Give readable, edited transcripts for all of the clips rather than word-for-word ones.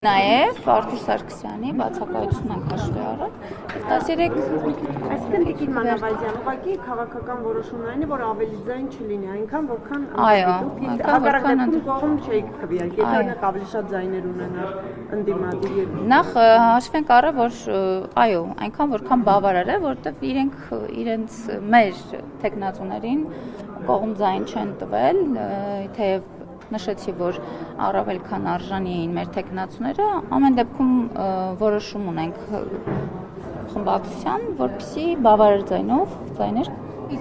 Նաև Արթուր Սարգսյանի բացակայությունն ենք հաշվի առել, 13 Այսինքն Տիկին Մանավազյան, ուղղակի քաղաքական որոշումն այն է, որ ավելի ձայն չլինի, այնքան որքան հակառակ դեպքում կողմ չէիք քվեարկել, եթե օրինակ ավելի շատ ձայներ ունենար ընդդիմադիր։ Նախ հաշվենք առը, որ այո, այնքան որքան բավարար է, որովհետև իրենց մեր տեխնացուներին կողմ ձայն չեն տվել, թեև նշեցի, որ առավել քան արժանի էին մեր տեխնացուները, ամեն դեպքում որոշում ունենք խմբակցության, որպեսզի բավարար ձայներ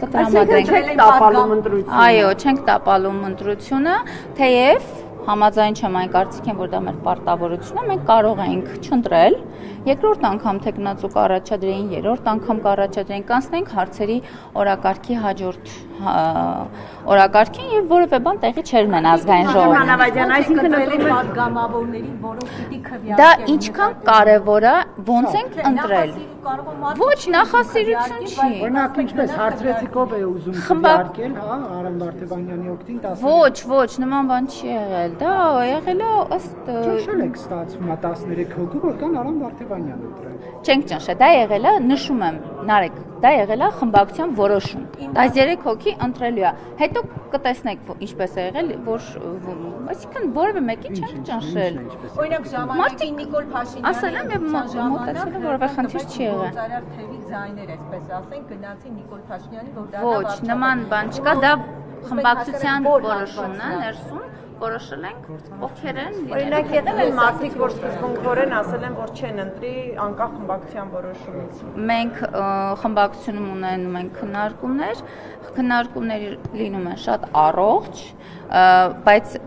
կտրամադրենք։ Այո, չենք տապալում ընտրությունը, թեև համաձայն չեմ այն կարծիքին, որ դա մեր պարտավորությունն է, մենք կարող ենք չընտրել, երկրորդ անգամ տեխնացու կառաջադրեին, երրորդ անգամ կառաջադրեին, կանցնենք հարցերի օրակարգի հաջորդ օրակարգին եւ որևէ բան տեղի չէր ունենա ազգային ժողովում։ Մանավազյան, այսինքն падգամավորներին, որոնք պիտի քվեարկեն։ Դա ինչքան կարևոր է, ոնց ենք ընտրել։ Ոչ, նախասիրություն չի։ Օրինակ ինչպես հարցրեցիկով է ուզում քվեարկել, հա, Արամ Վարդևանյանի օգտին 10։ Ոչ, նման բան չի եղել։ Դա եղել է ըստ Ճնշել եք ստացվում 13 հոգու, որ կան Արամ Վարդևանյան ընտրել։ Չենք ճնշել, դա եղել է, նշում եմ, Նարեկ, դա եղել է խմբակցության որոշում։ 13 հոգի ընտրելու է։ Հետո կտեսնեք ինչպես է եղել, որ այսինքն որևէ մեկին չենք ճնշել։ Օրինակ ժամանակին Նիկոլ Փաշինյանը ասել եմ եւ մոտեցել եմ, որևէ խնդիր չի եղել։ Ծարավ թևի ձայներ, այսպես ասենք, գնացին Նիկոլ Փաշինյանի, որ դա Ոչ, նման բան չկա, դա խմբակցության որոշումն է, ներսում որոշել ենք, ովքեր են լինելու։ Օրինակ եղել են մարդիկ, որ սկզբունքորեն ասել են, որ չեն ընտրի անկախ խմբակցության որոշումից։ Մենք խմբակցությունում ունենում ենք քննարկումներ լինում են շատ առողջ, բայց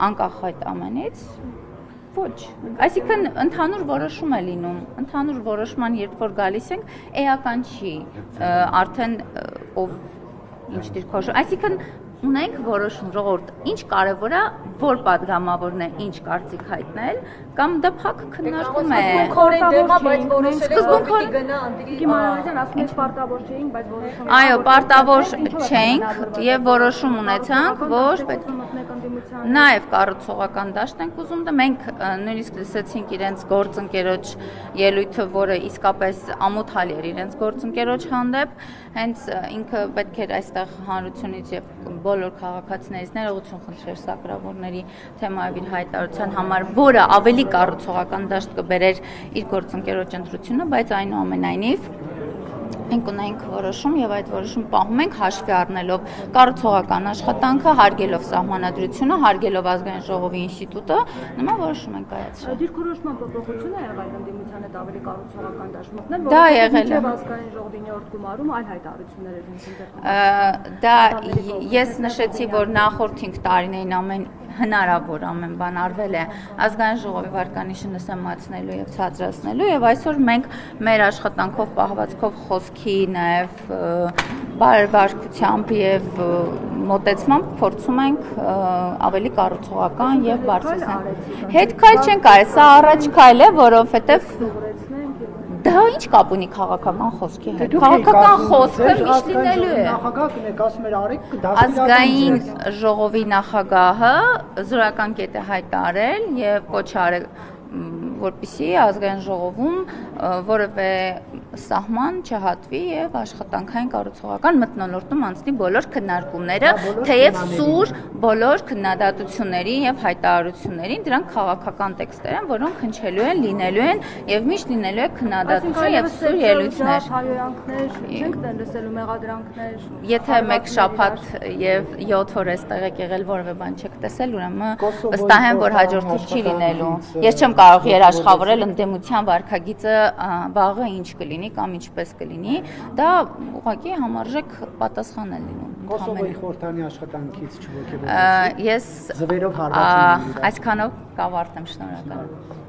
անկախ այդ ամենից ոչ։ Այսինքն ընդհանուր որոշում է լինում, ընդհանուր որոշման երբ որ գալիս ենք, էական չի, արդեն ով ինչ դիրքորոշում, այսինքն ունենք որոշում ժողովուրդ, ինչ կարևոր է, որ падգամավորն է ինչ կարծիք հայտնել, կամ դա փակ քննարկում է։ Այո, պարտավոր չենք եւ որոշում ունեցանք, որ նաև կառուցողական դաշտ ենք ուզում դա մենք նույնիսկ լսեցինք իրենց գործընկերոջ ելույթը, որը իսկապես ամոթալի էր իրենց գործընկերոջ հանդեպ, հենց ինքը պետք էր այստեղ հանրությունից եւ բոլոր քաղաքացիներից ներողություն խնդրեր սակրավորների թեմայով իր հայտարարության համար, որը ավելի կառուցողական դաշտ կբերեր իր գործընկերոջ ընտրությունը, բայց այնուամենայնիվ մենք ունենք որոշում եւ այդ որոշում պահում ենք հաշվի առնելով կառուցողական աշխատանքը, հարգելով սահմանադրությունը, հարգելով ազգային ժողովի ինստիտուտը, նման որոշում ենք կայացրել։ Դիրքորոշման փոփոխություն է եղել ընդդիմության հետ ավելի կառուցողական դաշտ մտնել, դա եղել է ազգային ժողովի 9-րդ գումարում այլ հայտարարություններ էր ունեցել։ Դա ես նշեցի, որ նախորդ 5 տարիներին հնարավոր ամեն բան արվել է ազգային ժողովի վարկանիշը նսեմացնելու եւ ցածրացնելու եւ այսօր մենք մեր աշխատանքով պահվածքով խոսքի նաեւ բարեվարկությամբ եւ մոտեցմամբ փորձում ենք ավելի կառուցողական եւ բարձրացնել։ Հետ քայլ չենք արել, սա առաջ քայլ է, որովհետեւ դա ինչ կապ ունի քաղաքական խոսքի հետ։ Քաղաքական խոսքը միշտ լինելու է։ Նախագահ կնեք ասում էր արեք Ազգային ժողովի նախագահը զորական կետ է հայտարարել եւ կոչ արել, որպեսզի ազգային ժողովում որևէ սահման չհատվի եւ աշխատանքային կառուցողական մթնոլորտում անցնի բոլոր քննարկումները, թեև սուր բոլոր քննադատությունների եւ հայտարարություններին, դրանք քաղաքական տեքստեր են, որոնք հնչելու են, լինելու են եւ միշտ լինելու է քննադատություն եւ սուր ելույթներ։ Հայոյանքներ, չենք լսելու մեղադրանքներ։ Եթե մեկ շաբաթ եւ 7 օր էստեղ եք եղել որևէ բան չեք տեսել, ուրեմն վստահ եմ, որ հաջորդից չի լինելու։ Ես չեմ կարող երաշխավորել ընդդիմության վարքագիծը վաղը ինչ կլինի կամ ինչպես կլինի, դա ուղղակի համարժեք պատասխան է լինում։ Կոսովոյի խորհրդանի աշխատանքից չողոքեվորեցի։ Ես ձվերով հարվածում եմ։ այսքանով կավարտեմ, շնորհակալ եմ։